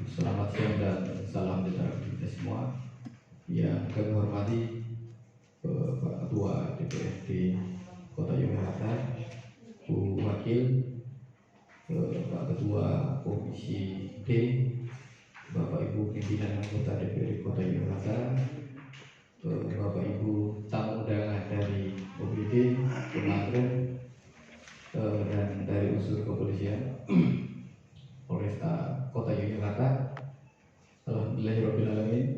Selamat siang dan salam sejahtera kita semua. Yang kami hormati Pak Ketua DPRD Kota Yogyakarta, Bu Wakil, Pak Ketua Komisi D, Bapak Ibu pimpinan anggota DPRD Kota Yogyakarta, Bapak Ibu tamu undangan dari OBD, Kementerian, dan dari unsur kepolisian Polresta Kota Yogyakarta. Alhamdulillahirrahmanirrahim.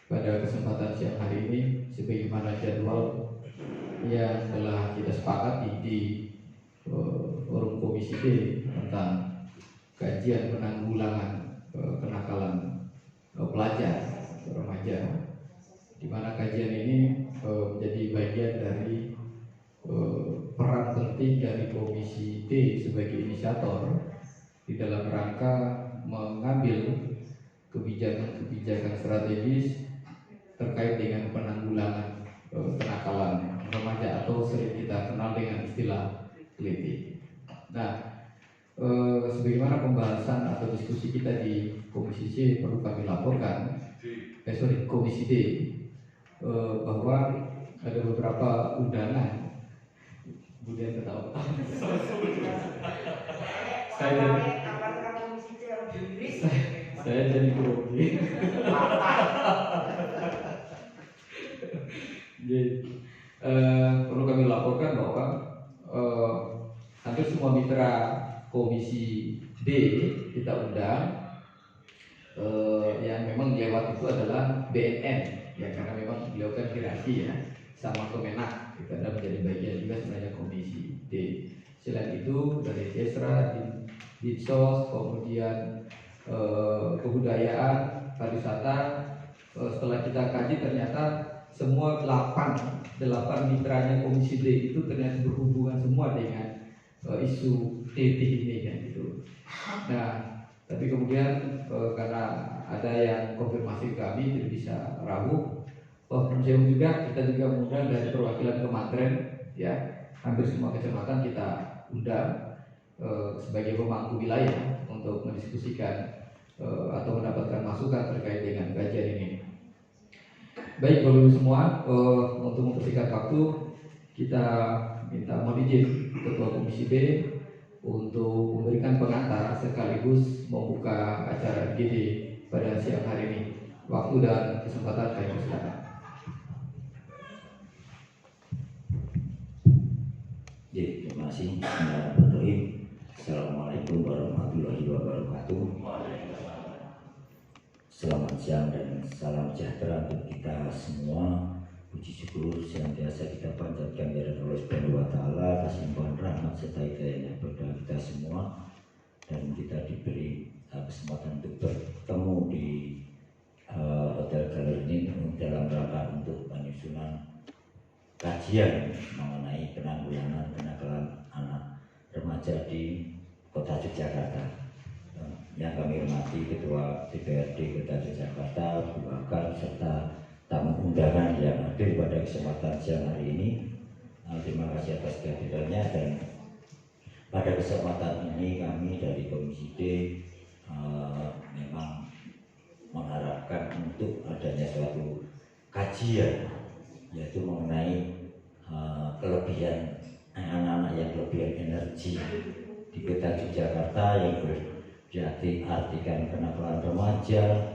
Pada kesempatan siang hari ini, sebagaimana jadwal yang telah kita sepakati di forum Komisi D tentang kajian penanggulangan kenakalan pelajar remaja, di mana kajian ini menjadi bagian dari peran penting dari Komisi D sebagai inisiator di dalam rangka mengambil kebijakan-kebijakan strategis terkait dengan penanggulangan kenakalan remaja atau sering kita kenal dengan istilah KLITI. Nah, sebagaimana pembahasan atau diskusi kita di Komisi C perlu kami laporkan, Komisi D, bahwa ada beberapa undangan. Kemudian ketawa. Saya jadi grogi. Jadi perlu kami laporkan bahwa hampir semua mitra Komisi D kita undang. Yang memang lewat itu adalah BNN, ya, karena memang beliau kan hierarki ya, sama Kemenak, itu adalah menjadi bagian juga sebenarnya Komisi D. Selain itu dari Desra, Dinsos, kemudian kebudayaan, pariwisata, setelah kita kaji ternyata semua 8 mitranya Komisi D itu ternyata berhubungan semua dengan isu TT ini kan gitu. Nah, tapi kemudian karena ada yang konfirmasi kami tidak bisa rabu, museum juga kita juga mengundang dari perwakilan Kementerian, ya, hampir semua kecamatan kita undang sebagai pemangku wilayah untuk mendiskusikan atau mendapatkan masukan terkait dengan kajian ini. Baik, Bapak Ibu semua, untuk mempersingkat waktu, kita minta mohon izin Ketua Komisi B untuk memberikan pengantar sekaligus membuka acara GD pada siang hari ini. Waktu dan kesempatan kami persilakan. Terima kasih. Bismillahirrahmanirrahim. Assalamualaikum warahmatullahi wabarakatuh. Selamat siang dan salam sejahtera untuk kita semua. Puji syukur senantiasa kita panjatkan kepada Allah Subhanahu wa taala atas limpahan rahmat serta hidayahnya kepada kita semua, dan kita diberi kesempatan untuk bertemu di Hotel Galeri ini dalam rangka untuk penyusunan kajian mengenai penanggulangan kenakalan anak remaja di Kota Yogyakarta. Yang kami hormati Ketua DPRD Kota Yogyakarta, Bu Wakil, serta tamu undangan yang hadir pada kesempatan siang hari ini. Terima kasih atas kehadirannya, dan pada kesempatan ini kami dari Komisi D memang mengharapkan untuk adanya suatu kajian, yaitu mengenai kelebihan anak-anak yang kelebihan energi di Kota Yogyakarta yang diartikan kenakalan remaja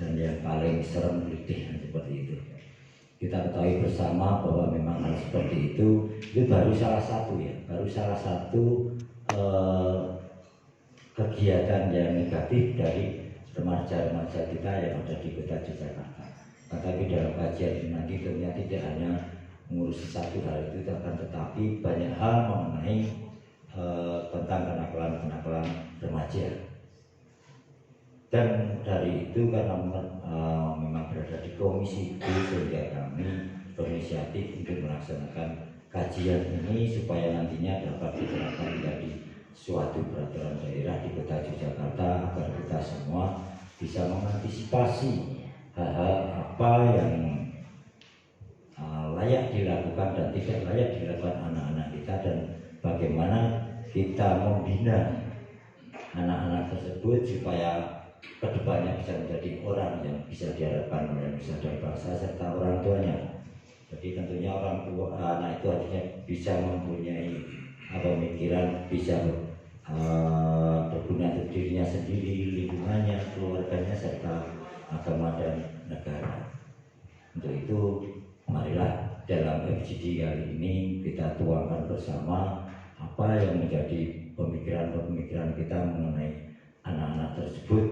dan yang paling serem kritik seperti itu. Kita ketahui bersama bahwa memang hal seperti itu baru salah satu kegiatan yang negatif dari remaja-remaja kita yang ada di Kota Yogyakarta. Tetapi dalam kajian ini nanti tentunya tidak hanya mengurusi satu hal itu, tetapi banyak hal mengenai tentang kenakalan remaja. Dan dari itu karena memang berada di Komisi D, sehingga kami berinisiatif untuk melaksanakan kajian ini supaya nantinya dapat diterapkan menjadi suatu peraturan daerah di Kota Yogyakarta, agar kita semua bisa mengantisipasi hal-hal apa yang layak dilakukan dan tidak layak dilakukan anak-anak kita, dan bagaimana kita membina anak-anak tersebut tersebut supaya kedepannya bisa menjadi orang yang bisa diharapkan oleh nusa dan bangsa serta orang tuanya. Jadi tentunya orang tua anak itu harusnya bisa mempunyai pemikiran, bisa berguna untuk dirinya sendiri, lingkungannya, keluarganya serta agama dan negara. Untuk itu marilah dalam FGD kali ini kita tuangkan bersama apa yang menjadi pemikiran-pemikiran kita mengenai anak-anak tersebut,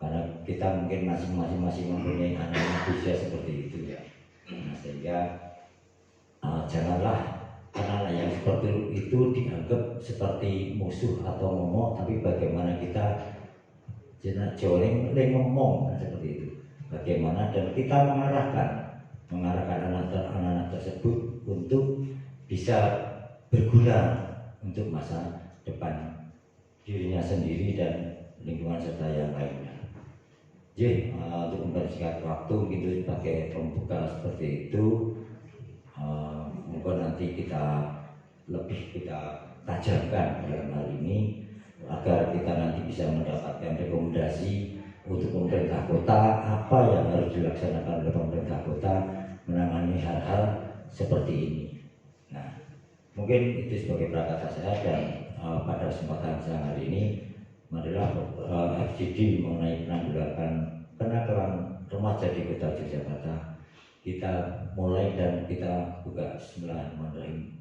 karena kita mungkin masing-masing mempunyai anak-anak usia seperti itu ya. Nah, sehingga janganlah anak-anak yang seperti itu dianggap seperti musuh atau momok, tapi bagaimana kita joling ngomong seperti itu, bagaimana dan kita mengarahkan anak-anak tersebut untuk bisa berguna untuk masa depan dirinya sendiri dan lingkungan serta yang lainnya. Jadi untuk mempersingkat waktu gitu sebagai pembuka seperti itu, mungkin nanti kita tajamkan dalam hal ini agar kita nanti bisa mendapatkan rekomendasi untuk pemerintah kota apa yang harus dilaksanakan oleh pemerintah kota menangani hal-hal seperti ini. Nah, mungkin itu sebagai prakasa saya, dan pada kesempatan siang hari ini marilah FGD mengenai penanggulangan kenakalan remaja di Kota Yogyakarta kita mulai dan kita buka. Bismillahirrahmanirrahim.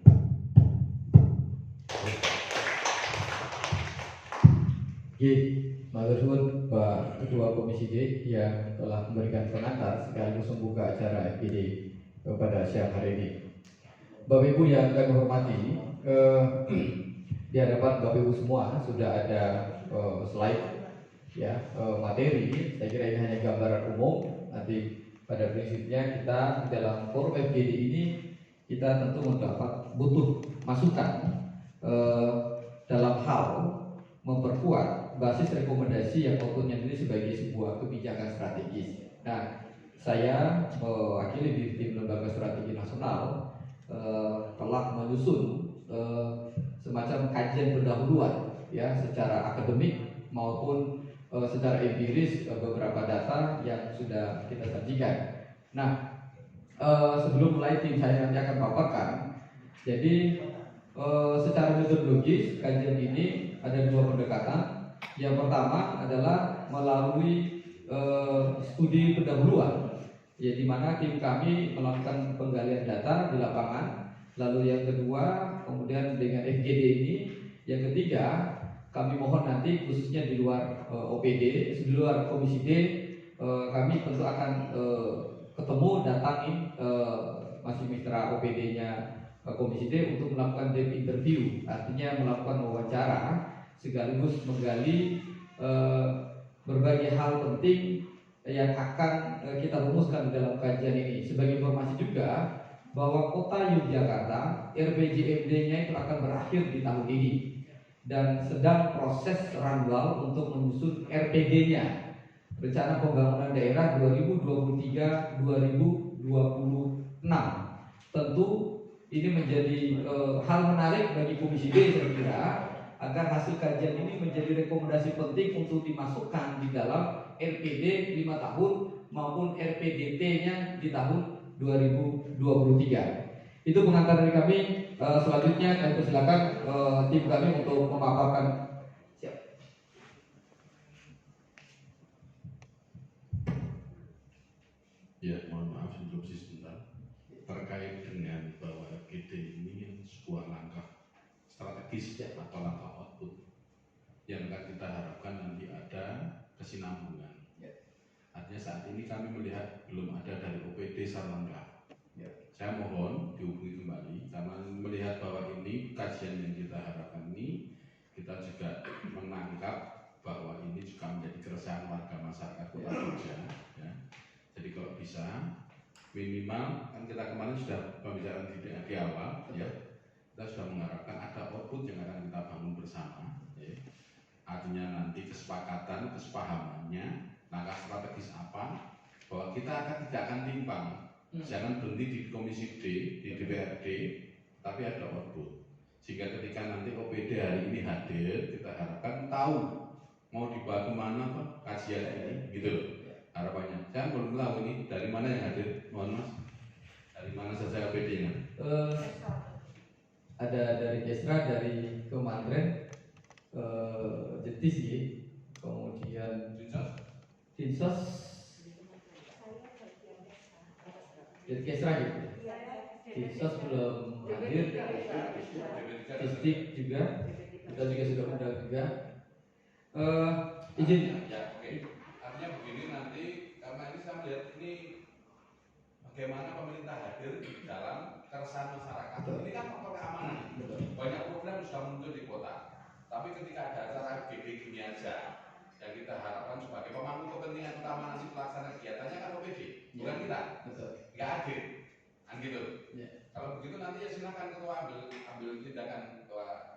Matur suwun Pak Ketua Komisi D yang telah memberikan pengantar sekaligus membuka acara FGD pada siang hari ini. Bapak Ibu yang kami hormati, di hadapan Bapak Ibu semua sudah ada slide ya, materi. Saya kira ini hanya gambaran umum. Nanti pada prinsipnya kita dalam forum FGD ini kita tentu butuh masukan dalam hal memperkuat basis rekomendasi yang outputnya ini sebagai sebuah kebijakan strategis. Nah, saya mewakili di tim Lembaga Strategi Nasional telah menyusun semacam kajian pendahuluan ya secara akademik maupun secara empiris beberapa data yang sudah kita sajikan. Nah, sebelum mulai tim saya nanti akan paparkan. Jadi secara metodologis kajian ini ada dua pendekatan. Yang pertama adalah melalui studi pendahuluan, ya, di mana tim kami melakukan penggalian data di lapangan. Lalu yang kedua, kemudian dengan FGD ini, yang ketiga, kami mohon nanti khususnya di luar OPD, di luar Komisi D, kami tentu akan ketemu datangi masih mitra OPD-nya Komisi D untuk melakukan deep interview, artinya melakukan wawancara sekaligus menggali berbagai hal penting yang akan kita rumuskan di dalam kajian ini. Sebagai informasi juga bahwa Kota Yogyakarta RPJMD-nya itu akan berakhir di tahun ini dan sedang proses rundown untuk menyusun RPD-nya, Rencana Pembangunan Daerah 2023-2026. Tentu ini menjadi hal menarik bagi Komisi D, saya kira, agar hasil kajian ini menjadi rekomendasi penting untuk dimasukkan di dalam RPD 5 tahun maupun RPDT-nya di tahun 2023. Itu pengantar dari kami. Selanjutnya kami persilakan tim kami untuk memaparkan. Siap. Ya, mohon maaf interupsi sebentar. Terkait dengan bahwa FGD ini sebuah langkah strategis atau langkah output yang akan kita harapkan nanti ada kesinambungan. Artinya saat ini kami melihat belum ada dari OPD Sarlangga. Saya mohon dihubungi kembali karena melihat bahwa ini kajian yang kita harapkan ini, kita juga menangkap bahwa ini juga menjadi keresahan warga masyarakat Kota Jogja. Ya. Jadi kalau bisa minimal kan kita kemarin sudah pembicaraan di awal, ya, kita sudah mengharapkan ada output yang akan kita bangun bersama. Ya. Artinya nanti kesepakatan, kesepahamannya, langkah strategis apa, bahwa kita tidak akan timpang. Jangan berhenti di Komisi D, di DPRD, tapi ada output. Sehingga ketika nanti OPD hari ini hadir, kita harapkan tahu mau dibagi kajian ini, gitu loh harapannya. Saya belum tahu ini dari mana yang hadir, mohon mas, dari mana saja APD-nya? Ada dari Kesra, dari Kementerian, Jetis, kemudian Dinsos, dari Kesra gitu. Dinsos belum hadir, Distik juga, kita juga sudah undang juga. Izin. Ya, oke. Artinya begini nanti, karena ini saya melihat ini bagaimana pemerintah hadir di dalam keresahan masyarakat. Ini kan faktor keamanan. Banyak program sudah muncul di kota. Tapi ketika ada acara GD gini aja, yang kita harapkan sebagai pemangku kepentingan utama nanti pelaksana kegiatannya kan OPD, bukan kita. Nggak hadir, kan gitu. Kalau begitu nanti ya silakan ketua ambil tindakan ketua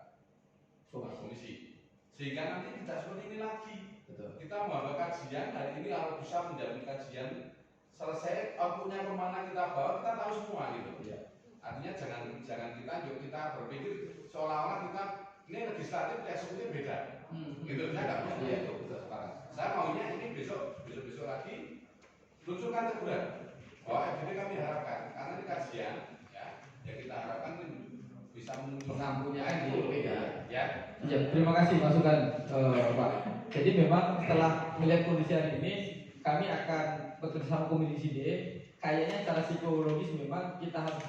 komisi. Sehingga nanti tidak seperti ini lagi. Kita mau kajian hari ini kalau bisa menjadi kajian selesai outputnya kemana kita bawa, kita tahu semua gitu. Artinya jangan kita berpikir seolah-olah kita ini legislatif eksekutif beda. Gitu saya nggak mau itu. Saya maunya ini besok lagi luncurkan teguran. Jadi kami harapkan karena ini kajian ya kita harapkan bisa pengampunya itu beda. Ya. Ya, terima kasih masukan Pak. Jadi memang setelah melihat kondisi hari ini, kami akan bekerjasama Komisi D. Kayaknya secara psikologis memang kita harus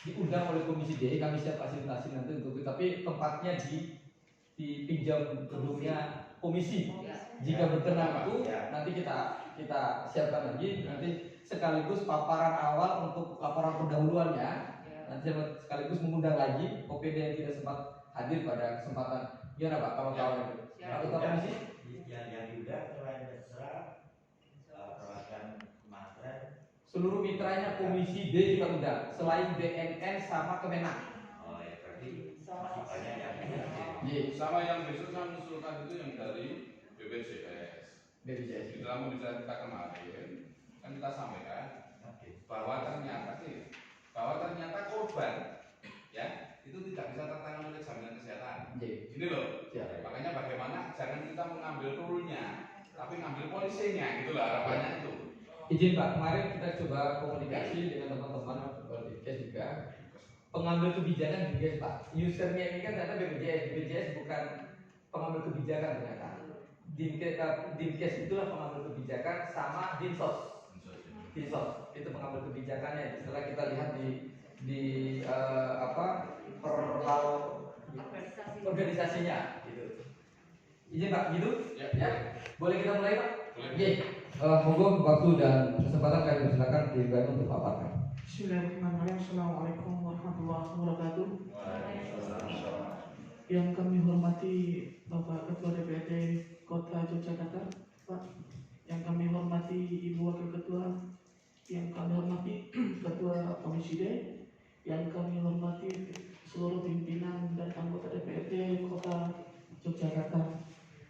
diundang oleh Komisi D. Kami siap fasilitasi nanti untuk itu. Tapi tempatnya dipinjam gedungnya komisi. Jika berkenan itu nanti kita siapkan lagi. Nanti sekaligus paparan awal untuk laporan pendahuluannya. Nanti sekaligus mengundang lagi OPD yang tidak sempat hadir pada kesempatan. Gimana Pak? Kawan-kawan itu. Pak Ketua Komisi? Yang diundang selain Kesra, perwakilan Kementerian. Seluruh mitranya Komisi D juga undang, selain BNN sama Kemenak. Oh ya, berarti masih banyak yang diundang. Sama yang besok saya mengusulkan itu yang dari BPJS. Di dalam pembicaraan kita kemarin kan kita sampaikan bahwa ternyata korban ya itu tidak bisa tertangani oleh jaminan kesehatan. Ini loh. Makanya bagaimana jangan kita mengambil rule-nya, tapi ngambil polisinya, gitu lah harapannya itu. Izin Pak, kemarin kita coba komunikasi dengan teman-teman Dinkes juga. Pengambil kebijakan Dinkes Pak. Usernya ini kan ternyata BPJS bukan pengambil kebijakan ternyata. Dinkes itulah pengambil kebijakan sama Dinsos itu pengambil kebijakannya. Setelah kita lihat di organisasinya gitu. Izin Pak, gitu? Ya. Boleh kita mulai Pak? Boleh. Monggo waktu dan kesempatan kami persilakan diberikan untuk paparkan. Bismillahirrahmanirrahim. Assalamualaikum warahmatullahi wabarakatuh. Yang kami hormati Bapak Ketua DPRD Kota Yogyakarta, Pak. Yang kami hormati Ibu Wakil Ketua, yang kami hormati Ketua Komisi D, yang kami hormati seluruh pimpinan dan anggota DPRD Kota Yogyakarta,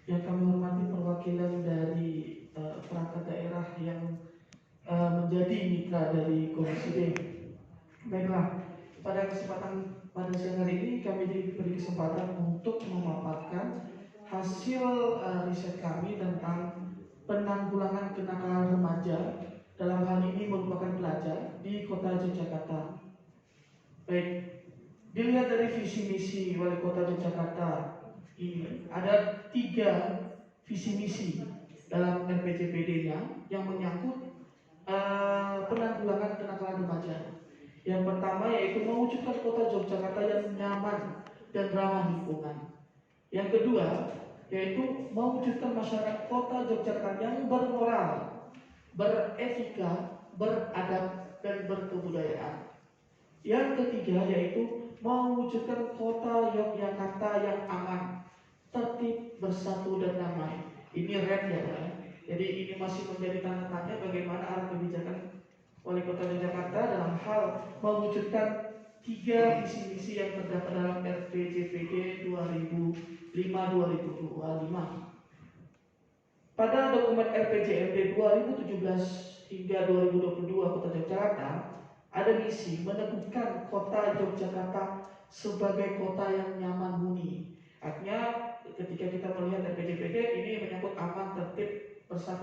yang kami hormati perwakilan dari perangkat daerah yang menjadi mitra dari Komisi D. Baiklah, pada kesempatan pada siang hari ini kami diberi kesempatan untuk memaparkan hasil riset kami tentang penanggulangan kenakalan remaja, dalam hal ini merupakan pelajar di Kota Yogyakarta. Baik, dilihat dari visi misi Wali Kota Yogyakarta ini ada 3 visi misi dalam RPJPD-nya yang menyangkut penanggulangan kenakalan remaja. Yang pertama yaitu mewujudkan Kota Yogyakarta yang nyaman dan ramah lingkungan. Yang kedua yaitu mewujudkan masyarakat Kota Yogyakarta yang bermoral, beretika, beradab, dan berkebudayaan. Yang ketiga yaitu mewujudkan Kota Yogyakarta yang aman, tertib, bersatu, dan damai. Ini red ya, jadi ini masih menjadi tanda tanya bagaimana arah kebijakan Wali Kota Yogyakarta dalam hal mewujudkan 3 visi misi yang terdapat dalam RPJPD 2005-2025. Pada dokumen RPJMD 2017 hingga 2022 Kota Yogyakarta ada misi meneguhkan Kota Yogyakarta sebagai kota yang nyaman huni. Artinya ketika kita melihat RPJPD ini menyangkut aman, tertib, bersatu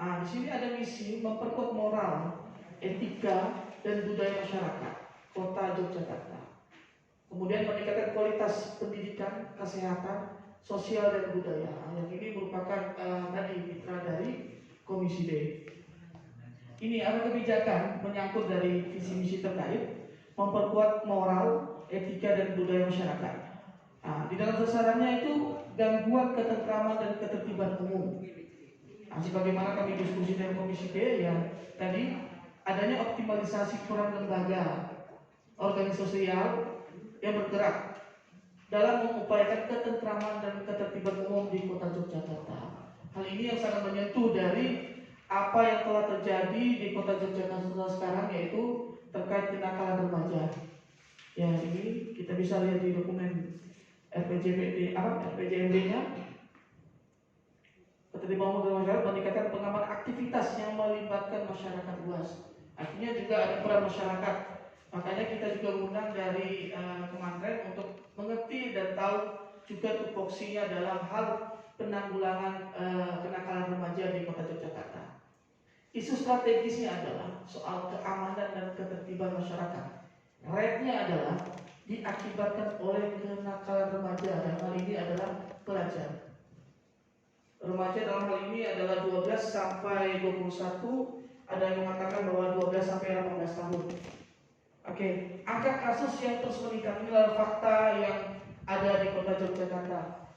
Di sini ada misi memperkuat moral, etika, dan budaya masyarakat Kota Yogyakarta. Kemudian peningkatan kualitas pendidikan, kesehatan, sosial dan budaya. Yang ini merupakan tadi mitra dari Komisi D. Ini ada kebijakan menyangkut dari visi misi terkait memperkuat moral, etika dan budaya masyarakat. Di dalam sasarannya itu gangguan ketentraman dan ketertiban umum. Sebagaimana kami diskusi dengan Komisi D yang tadi adanya optimalisasi peran lembaga, organisasi sosial yang bergerak dalam mengupayakan ketentraman dan ketertiban umum di Kota Yogyakarta. Hal ini yang sangat menyentuh dari apa yang telah terjadi di Kota Yogyakarta sekarang, yaitu terkait kenakalan remaja. Ya, ini kita bisa lihat di dokumen RPJMD-nya. Ketertiban umum dan masyarakat meningkatkan pengaman aktivitas yang melibatkan masyarakat luas. Artinya juga ada peran masyarakat. Makanya kita juga mengundang dari Kementerian untuk mengerti dan tahu juga tupoksinya dalam hal penanggulangan kenakalan remaja di Kota Yogyakarta. Isu strategisnya adalah soal keamanan dan ketertiban masyarakat. Rate-nya adalah diakibatkan oleh kenakalan remaja, dan hal ini adalah pelajar. Remaja dalam hal ini adalah 12 sampai 21, ada yang mengatakan bahwa 12 sampai 18 tahun. Oke, angka kasus yang terus meningkat ini adalah fakta yang ada di Kota Yogyakarta.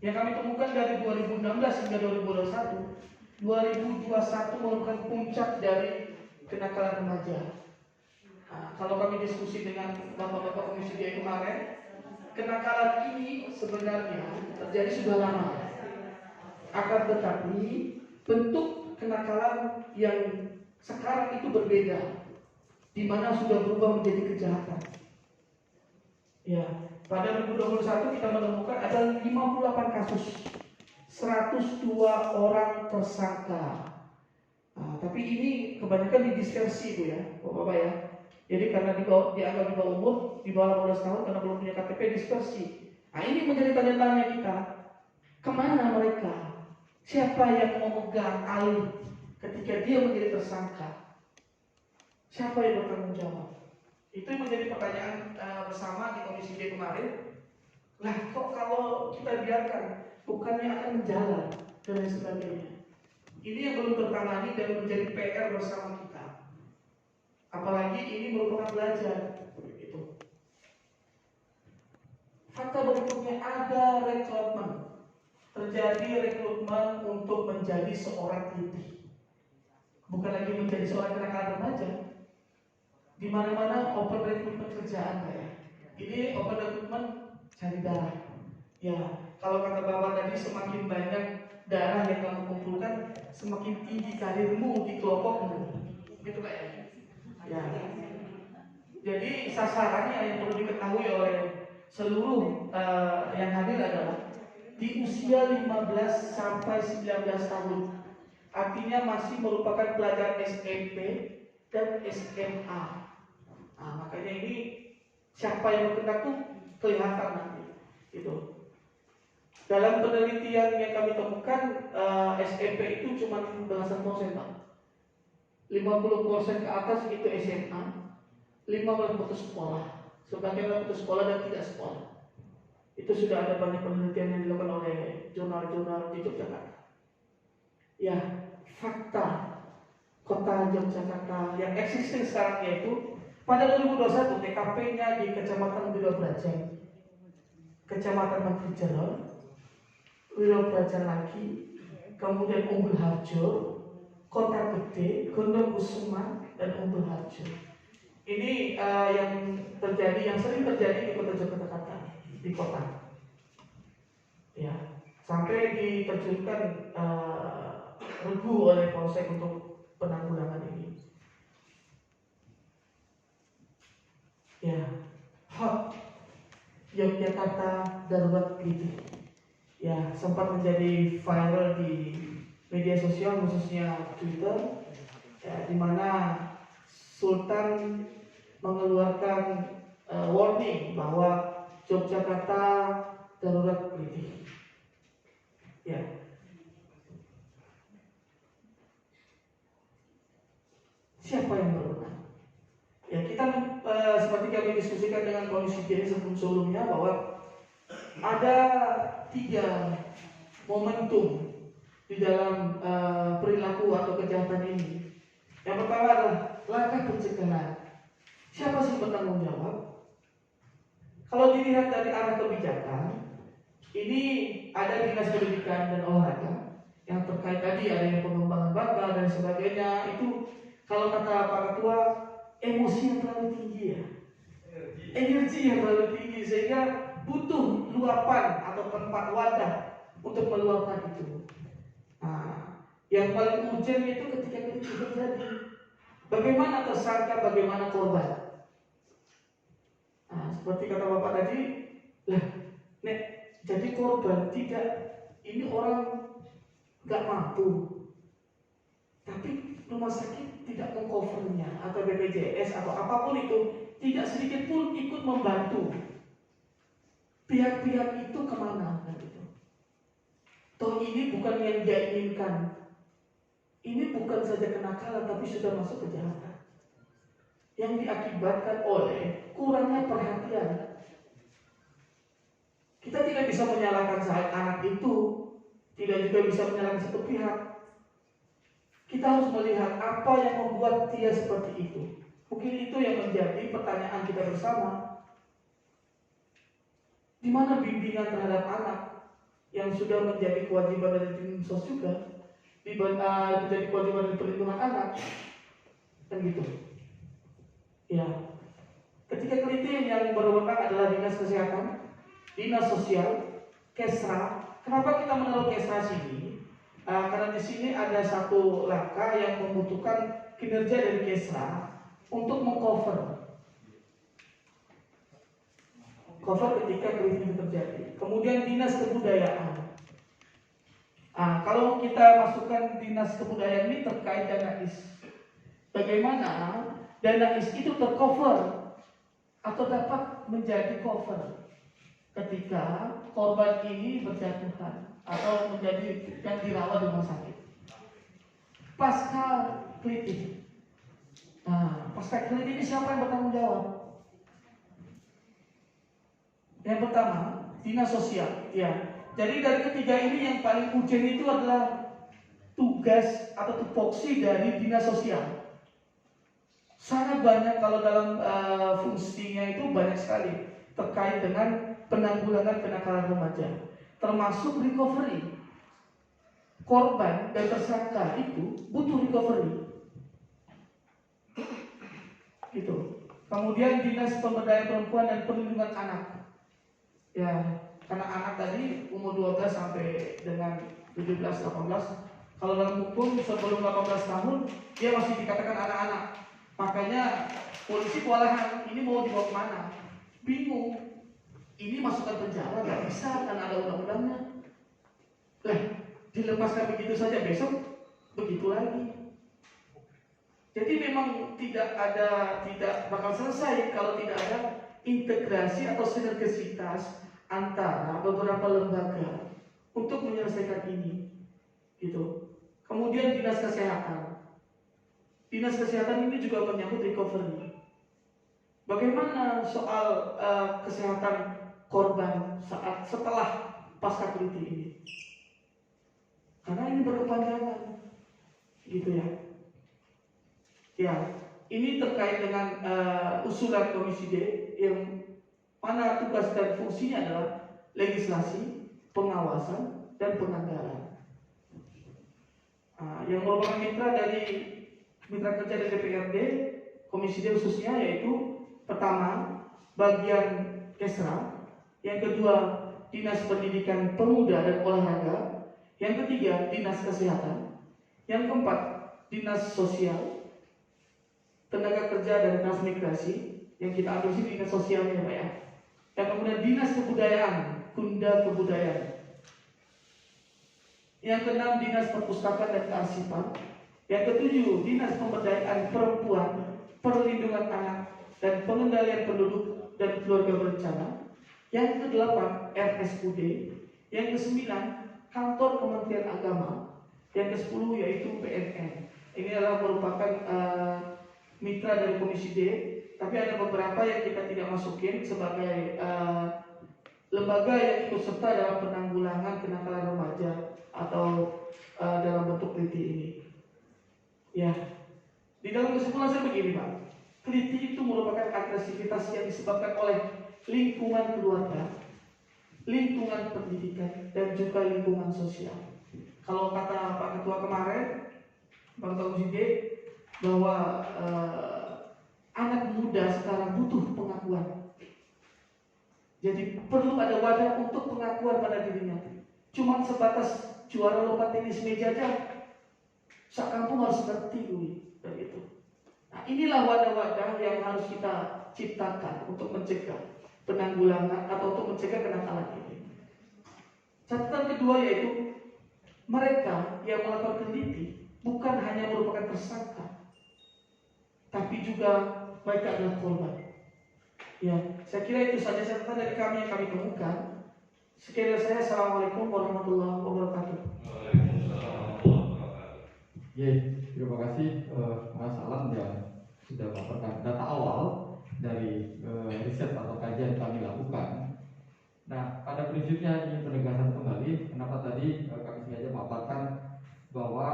Yang kami temukan dari 2016 hingga 2021, 2021 merupakan puncak dari kenakalan remaja. Kalau kami diskusi dengan Bapak-Bapak Komisi D kemarin, kenakalan ini sebenarnya terjadi sudah lama. Akan tetapi bentuk kenakalan yang sekarang itu berbeda, di mana sudah berubah menjadi kejahatan. Ya, pada 2021 kita menemukan ada 58 kasus, 102 orang tersangka. Tapi ini kebanyakan didispersi Bu ya, Bapak ya. Jadi karena dianggap di bawah umur, di bawah 18 tahun karena belum punya KTP, dispersi. Ini menjadi tanya-tanya kita, kemana mereka? Siapa yang memegang alih ketika dia menjadi tersangka? Siapa yang bertanggung jawab? Itu menjadi pertanyaan bersama di Komisi D kemarin. Lah kok kalau kita biarkan, bukannya akan menjalan dan sebagainya. Ini yang belum tertangani dan menjadi PR bersama kita. Apalagi ini merupakan belajar. Gitu. Fakta berikutnya ada rekrutmen. Terjadi rekrutmen untuk menjadi seorang PT. Bukan lagi menjadi seorang kenakalan remaja. Di mana-mana open rekrutmen kerjaan ya. Ini open rekrutmen cari darah. Ya, kalau kata Bapak tadi semakin banyak darah yang kamu kumpulkan, semakin tinggi karirmu di kelompokmu. Gitu Pak ya. Ya. Jadi sasarannya yang perlu diketahui oleh seluruh yang hadir adalah di usia 15 sampai 19 tahun. Artinya masih merupakan pelajar SMP dan SMA. Makanya ini siapa yang berkendak tuh kelihatan nanti. Gitu. Dalam penelitian yang kami temukan, SMP itu cuma belasan persen Pak. 50% ke atas itu SMA, 15 putus sekolah. Sebagian putus sekolah dan tidak sekolah. Itu sudah ada banyak penelitian yang dilakukan oleh jurnal-jurnal di Yogyakarta. Ya, fakta Kota Yogyakarta yang existing sekarang yaitu pada 2021 TKP-nya di Kecamatan Wirobrajang, Kecamatan Menteri Jalon, Wirobrajang lagi, kemudian Umbul Harjo, Kota Gede, Gondong Kusuman, dan Umbul Harjo. Ini yang terjadi, yang sering terjadi di Kota Yogyakarta, di kota. Ya, sampai diterjunkan regu oleh Polsek untuk penanggulangan ini. Ya, hot Yogyakarta darurat kritis. Ya, sempat menjadi viral di media sosial khususnya Twitter, ya, di mana Sultan mengeluarkan warning bahwa Yogyakarta darurat kritis. Ya. diskusikan dengan Komisi D sebelumnya bahwa ada 3 momentum di dalam perilaku atau kejahatan ini. Yang pertama adalah langkah pencegahan. Siapa sih bertanggung jawab? Kalau dilihat dari arah kebijakan, ini ada Dinas Pendidikan dan Olahraga yang terkait tadi ada yang pengembangan bakat dan sebagainya. Itu kalau kata Pak Ketua, emosi yang terlalu tinggi ya, energi yang terlalu tinggi sehingga butuh luapan atau tempat wadah untuk meluapkan itu. Nah, yang paling urgent itu ketika itu terjadi, bagaimana tersangka, bagaimana korban. Nah, seperti kata Bapak tadi, lah, nek jadi korban tidak, ini orang nggak mampu, tapi rumah sakit tidak mengcovernya atau BPJS atau apapun itu, tidak sedikit pun ikut membantu. Pihak-pihak itu kemana? Gitu. Toh ini bukan yang dia inginkan. Ini bukan saja kenakalan, tapi sudah masuk kejahatan yang diakibatkan oleh kurangnya perhatian. Kita tidak bisa menyalahkan saat anak itu, tidak juga bisa menyalahkan satu pihak. Kita harus melihat apa yang membuat dia seperti itu. Mungkin itu yang menjadi pertanyaan kita bersama. Di mana bimbingan terhadap anak yang sudah menjadi kewajiban dari tim sos juga, menjadi kewajiban dari perlindungan anak, dan gitu. Ya, ketika keliti yang berwenang adalah Dinas Kesehatan, Dinas Sosial, Kesra. Kenapa kita menaruh Kesra sini? Karena di sini ada satu langkah yang membutuhkan kinerja dari Kesra untuk mengcover ketika keliti itu terjadi. Kemudian Dinas Kebudayaan. Kalau kita masukkan Dinas Kebudayaan ini terkait dana IS, bagaimana dana IS itu tercover atau dapat menjadi cover ketika korban ini berjatuhan atau menjadi yang dirawat di rumah sakit pasca keliti. Pasca keliti ini siapa yang bertanggung jawab? Yang pertama, Dinas Sosial. Ya, jadi dari ketiga ini yang paling urgent itu adalah tugas atau tupoksi dari Dinas Sosial. Sangat banyak kalau dalam fungsinya itu banyak sekali terkait dengan penanggulangan kenakalan remaja, termasuk recovery. Korban dan tersangka itu butuh recovery. Gitu. Kemudian Dinas Pemberdayaan Perempuan dan Perlindungan Anak. Ya, karena anak tadi umur 12 sampai dengan 17-18. Kalau dalam hukum sebelum 18 tahun dia masih dikatakan anak-anak. Makanya polisi kewalahan, ini mau dibawa kemana? Bingung. Ini masukkan penjara nggak bisa karena ada undang-undangnya. Dilepaskan begitu saja, besok begitu lagi. Jadi memang tidak bakal selesai kalau tidak ada integrasi atau sinergisitas antara beberapa lembaga untuk menyelesaikan ini, gitu. Kemudian Dinas Kesehatan. Dinas Kesehatan ini juga menyangkut recovery. Bagaimana soal kesehatan korban setelah pasca keliti ini? Karena ini berkepanjangan, gitu ya. Ya, ini terkait dengan usulan Komisi D yang mana tugas dan fungsinya adalah legislasi, pengawasan, dan penganggaran. Yang merupakan mitra kerja dari DPRD, Komisi D khususnya, yaitu pertama bagian Kesra, yang kedua Dinas Pendidikan Pemuda dan Olahraga, yang ketiga Dinas Kesehatan, yang keempat Dinas Sosial, Tenaga Kerja dan Transmigrasi, yang kita ambil sini Dinas Sosialnya Pak ya. Yang kemudian Dinas Kebudayaan, Kunda Kebudayaan. Yang keenam Dinas Perpustakaan dan Kearsipan. Yang ketujuh Dinas Pemberdayaan Perempuan, Perlindungan Anak, dan Pengendalian Penduduk dan Keluarga Berencana. Yang kedelapan RSUD. Yang kesembilan Kantor Kementerian Agama. Yang ke-10 yaitu BNN. Ini adalah merupakan mitra dari Komisi D Tapi ada beberapa yang kita tidak masukin sebagai lembaga yang ikut serta dalam penanggulangan kenakalan remaja atau dalam bentuk keliti ini. Ya, di dalam kesimpulan saya begini Pak, keliti itu merupakan agresivitas yang disebabkan oleh lingkungan keluarga, lingkungan pendidikan, dan juga lingkungan sosial. Kalau kata Pak Ketua kemarin, Pak Ketua Komisi bahwa anak muda sekarang butuh pengakuan. Jadi perlu ada wadah untuk pengakuan pada dirinya. Cuma sebatas juara lomba tenis meja aja, sak kampung harus ngerti begitu. Nah, inilah wadah-wadah yang harus kita ciptakan untuk mencegah penanggulangan atau untuk mencegah kenakalan ini. Catatan kedua yaitu mereka yang melakukan keliti bukan hanya merupakan tersangka, tapi juga mereka adalah korban. Ya, saya kira itu saja catatan dari kami yang kami temukan. Sekian dari saya. Assalamualaikum warahmatullahi wabarakatuh. Ya, terima kasih Mas Alam yang sudah melaporkan data awal dari riset atau kajian kami lakukan. Nah, pada prinsipnya ini penegasan kembali. Kenapa tadi kami sengaja memaparkan bahwa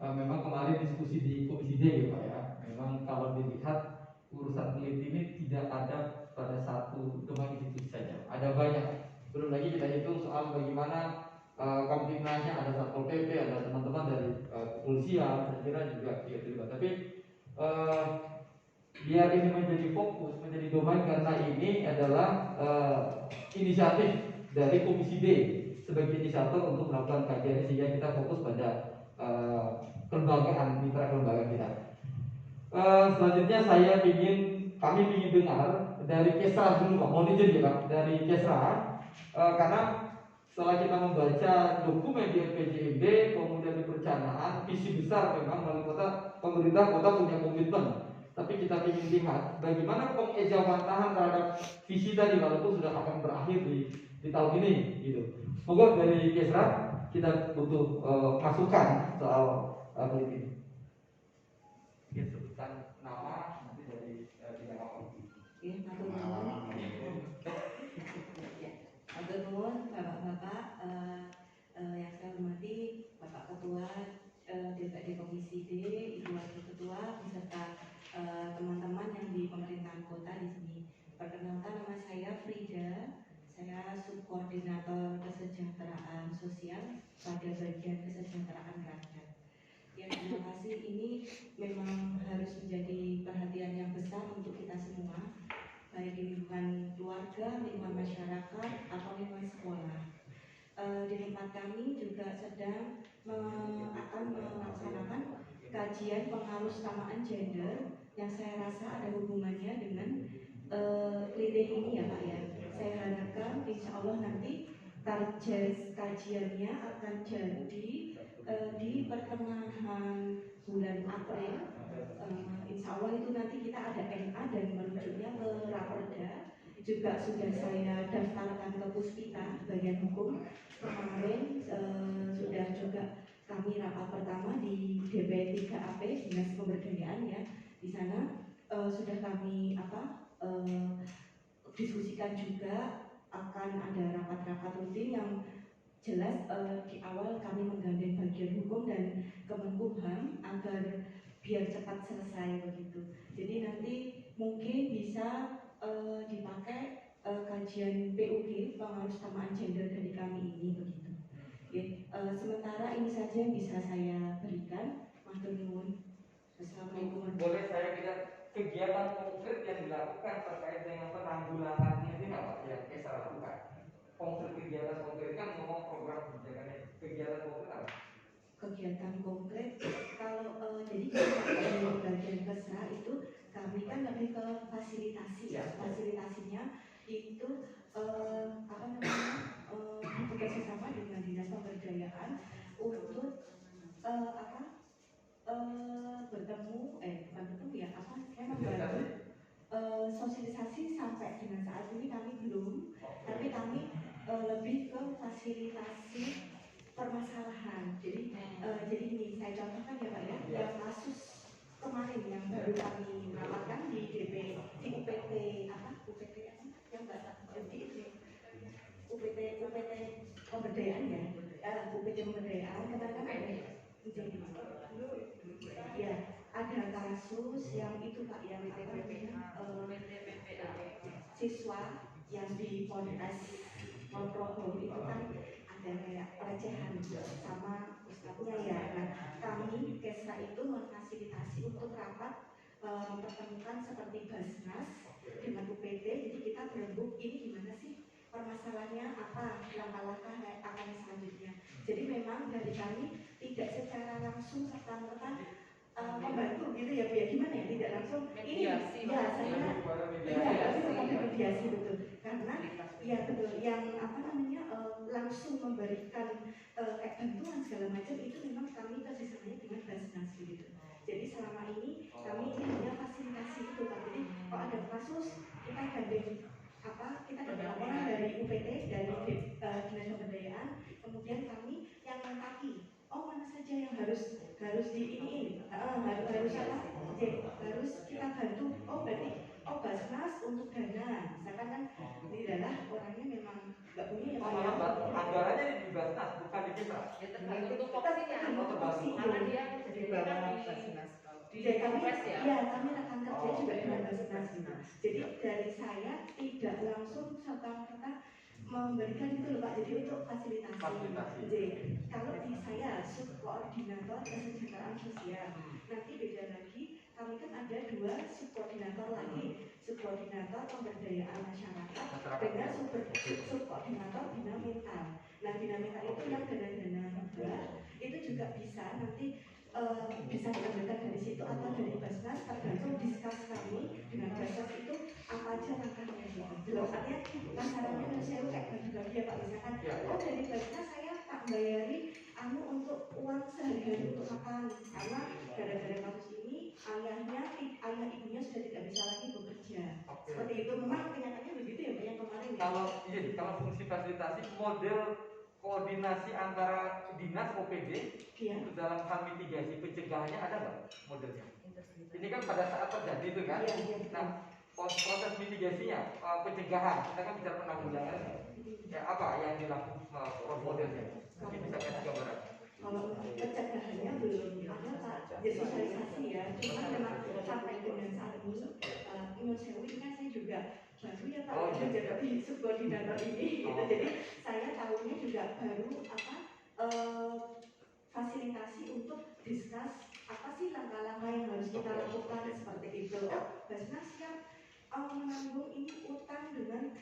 memang kemarin diskusi di Komisi D ya Pak ya. Memang kalau dilihat urusan keliti ini tidak ada pada satu domain institusi saja, ada banyak. Belum lagi kita hitung soal bagaimana Kamtibnasnya, ada Satpol PP, ada teman-teman dari kepolisian, saya kira juga terlibat. Tapi biar ini menjadi fokus, menjadi domain karena ini adalah inisiatif dari Komisi D sebagai inisiator untuk melakukan kajian sehingga kita fokus pada kelembagaan, mitra kelembagaan kita. Selanjutnya kami ingin dengar dari Kesra dulu Pak, mohon izin ya Pak, dari Kesra, karena setelah kita membaca dokumen di RPJMD, kemudian di perencanaan, visi besar memang wali kota, pemerintah kota punya komitmen. Tapi kita ingin lihat bagaimana pengejawantahan terhadap visi tadi, walaupun sudah akan berakhir di tahun ini, gitu. Semoga dari Kesra kita butuh masukan soal ini. Kita sebutkan nama nanti dari tidak apa. Matur nuwun Bapak-bapak, yang saya hormati Bapak Ketua DPRD Komisi D, Ibu Wakil Ketua beserta teman-teman yang di pemerintahan kota di sini. Perkenalkan, nama saya Frida, saya subkoordinator kesejahteraan sosial pada bagian kesejahteraan rakyat. Ya, terima kasih. Ini memang harus menjadi perhatian yang besar untuk kita semua, baik di lingkungan keluarga, lingkungan masyarakat, atau lingkungan sekolah. Di tempat kami juga sedang akan melaksanakan kajian pengaruh kesamaan gender yang saya rasa ada hubungannya dengan keliti ini ya Pak ya. Saya harapkan insya Allah nanti target kajiannya akan jadi di pertengahan bulan April. Insya Allah itu nanti kita ada NA dan merujuknya ke Raperda. Juga sudah saya daftarkan ke Puspita bagian hukum. Kemarin sudah juga kami rapat pertama di DP 3AP Dinas Pemberdayaan ya. Di sana sudah kami diskusikan juga akan ada rapat-rapat rutin yang jelas di awal kami menggandeng bagian hukum dan Kemenkumham agar biar cepat selesai begitu. Jadi nanti mungkin bisa dipakai kajian PUG pengaruh kesamaan gender dari kami ini begitu. Sementara ini saja yang bisa saya berikan. Matur nuwun. Assalamualaikum. Boleh saya tidak kegiatan konkret yang dilakukan terkait dengan penanggulangan ini apa yang saya lakukan? Konkret, kegiatan konkret kan ngomong program kebijakannya, kegiatan konkret apa? Kegiatan konkret kalau jadi di bagian Kesra itu kami kan lebih ke fasilitasi ya. Fasilitasinya itu bekerjasama dengan Dinas Pemberdayaan untuk bertemu bukan bertemu ya saya membantu sosialisasi sampai dengan saat ini kami belum, tapi kami lebih ke fasilitasi permasalahan. Jadi ini saya contohkan ya Pak ya, yang kasus kemarin yang baru kami rapatkan di DP kan Mbak, jadi ini UPT pemberdayaan ya, UPT pemberdayaan kemarin kan ada ya, ada kasus yang itu Pak, yang siswa yang di Polres Ponorogo itu kan ada kayak pelecehan sama ustadznya ya. Nah, kami Kesra itu memfasilitasi untuk rapat mempertemukan seperti Basnas dengan UPT. Jadi kita berembuk ini gimana sih permasalahannya, apa langkah-langkah akan selanjutnya. Jadi memang dari kami tidak secara langsung serta-merta membantu gitu ya Bu ya, gimana ya, tidak langsung ini ya saya tapi tetap mediasi betul, karena ya betul yang langsung memberikan bantuan segala macam itu memang kami kerjasamanya dengan Basnas gitu. Jadi selama ini kami hanya fasilitasi itu Pak. Jadi kalau ada kasus kita gandeng kita dapat laporan dari UPT, dari Dinas Pemberdayaan, kemudian kami yang melengkapi. Oh mana saja yang harus di ini harus harus kita bantu. Oh berarti Basnas untuk dana, misalkan kan ini adalah orangnya memang nggak punya ya Pak. Anggarannya di Basnas bukan di Kesra. Ya tergantung fokusnya, karena dia jadi bawah Basnas. Jadi kami kami rekan kerja juga dengan Basnas. Jadi dari saya tidak langsung serta-merta memberikan itu loh Pak, jadi untuk fasilitasi. Jadi kalau di saya subkoordinator kesejahteraan sosial, nanti beda lagi kami kan ada 2 subkoordinator lagi, subkoordinator pemberdayaan masyarakat dengan subkoordinator bina mental. Nah bina mental itu yang dana-dana hibah itu juga bisa nanti bisa diambilkan dari situ atau dari Basnas, tergantung diskus kami dengan Basnas itu apa aja langkahnya gitu. Jelas artinya kasarannya saya kayak bagi-bagi ya Pak, misalkan dari Basnas saya tak bayari untuk uang sehari-hari untuk makan, karena gara-gara kasus ini ayah ibunya sudah tidak bisa lagi bekerja. Seperti itu memang kenyataannya begitu ya Pak yang kemarin. Kalau fungsi fasilitasi model koordinasi antara dinas OPD untuk dalam hal mitigasi pencegahannya ada nggak modelnya? Ini kan pada saat terjadi itu kan. Nah, proses mitigasinya, pencegahan, kita kan bicara penanggulangan. Ya apa yang dilakukan modelnya? Mungkin bisa kasih gambaran. Kalau pencegahannya belum ada Pak, jadi sosialisasi ya. Cuma memang sampai dengan saat ini, menurut saya ini kan saya juga baru ya Pak, jadi subkoordinator ini. Gitu. Jadi saya tahunya juga baru fasilitasi untuk diskus apa sih langkah-langkah yang harus kita lakukan seperti itu. Basnas siap menanggung ini utang dengan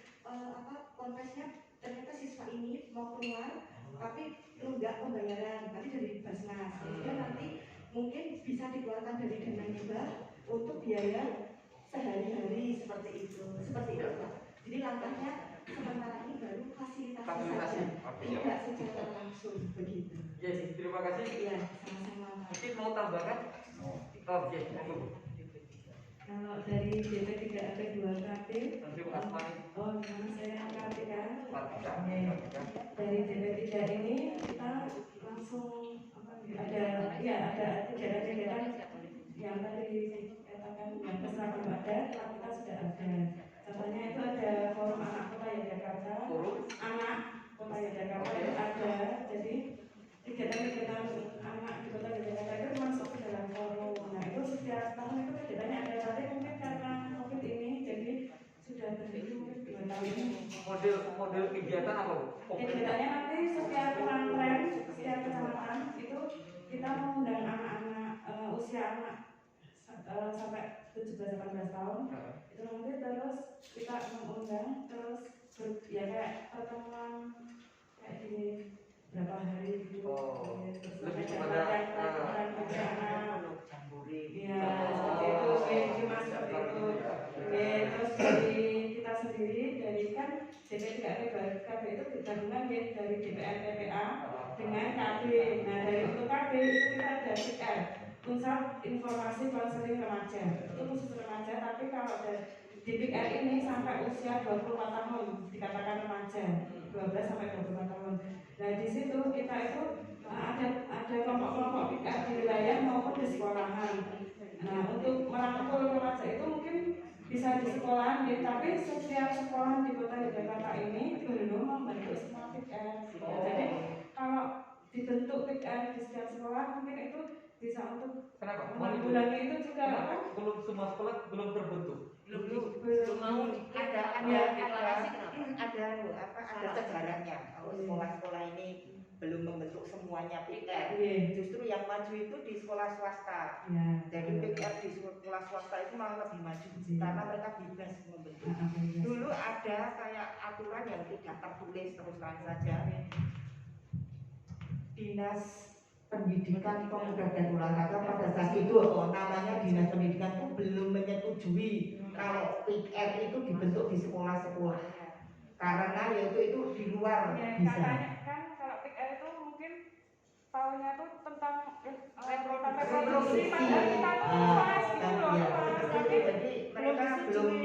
konteksnya ternyata siswa ini mau keluar tapi nunggak pembayaran nanti dari Basnas. Sehingga nanti mungkin bisa dikeluarkan dari dana hibah untuk biaya sehari-hari seperti itu Pak. Jadi langkahnya sementara ini baru fasilitasi saja, tidak secara langsung begitu. Yes, terima kasih. Iya, sama-sama. Mungkin mau tambahkan? Yes, monggo. Kalau dari DP 3 AP 2 KP, nama saya Kartika. Kartika. Dari DP 3 ini kita langsung ada kegiatan yang tadi dikatakan yang Kesra belum ada, kita sudah ada. Contohnya itu ada forum anak kota Yogyakarta. Anak kota Yogyakarta itu ada. Jadi kegiatan anak di kota Yogyakarta itu masuk ke dalam forum. Nah itu setiap tahun itu kegiatannya ada, tapi mungkin karena COVID ini jadi sudah berhenti mungkin 2 tahun ini. Model kegiatan apa Bu? Kegiatannya nanti setiap pesantren, setiap kecamatan itu kita mengundang anak-anak usia anak sampai 17-18 tahun. Itu nanti terus kita mengundang terus ya kayak pertemuan kayak gini berapa hari gitu. Lebih kepada ya seperti itu seperti itu. Terus dari kita sendiri dari kan DP 3KB itu gabungan dari DPR PPA dengan KB. Nah dari untuk KB itu kita ada PR, pusat informasi konseling remaja, itu khusus remaja. Tapi kalau di PR ini sampai usia 24 tahun dikatakan remaja, 12 sampai 24 tahun. Nah di situ kita itu ada kelompok-kelompok PR di wilayah maupun di sekolahan. Nah untuk merangkul remaja itu mungkin bisa di sekolah, tapi setiap setiap sekolah di kota Yogyakarta ini belum membentuk semua PKR. Jadi kalau dibentuk PKR di setiap sekolah mungkin itu bisa untuk Kenapa? menanggulangi itu juga. Kenapa? Belum semua sekolah belum terbentuk. Belum mau ada sejarahnya. Kalau sekolah-sekolah ini belum membentuk semuanya PKR. Justru yang maju itu di sekolah swasta. Jadi PKR di sekolah swasta itu malah lebih maju karena mereka bebas membentuk. Dulu ada kayak aturan yang tidak tertulis, terus terang saja. Dinas Pendidikan Pemuda dan Olahraga pada saat itu namanya Dinas Pendidikan itu belum menyetujui kalau PKR itu dibentuk di sekolah-sekolah karena yaitu itu di luar bisa. Katanya kan kalau PKR itu mungkin tahunya tuh tentang reproduksi, padahal kita tuh pas gitu loh.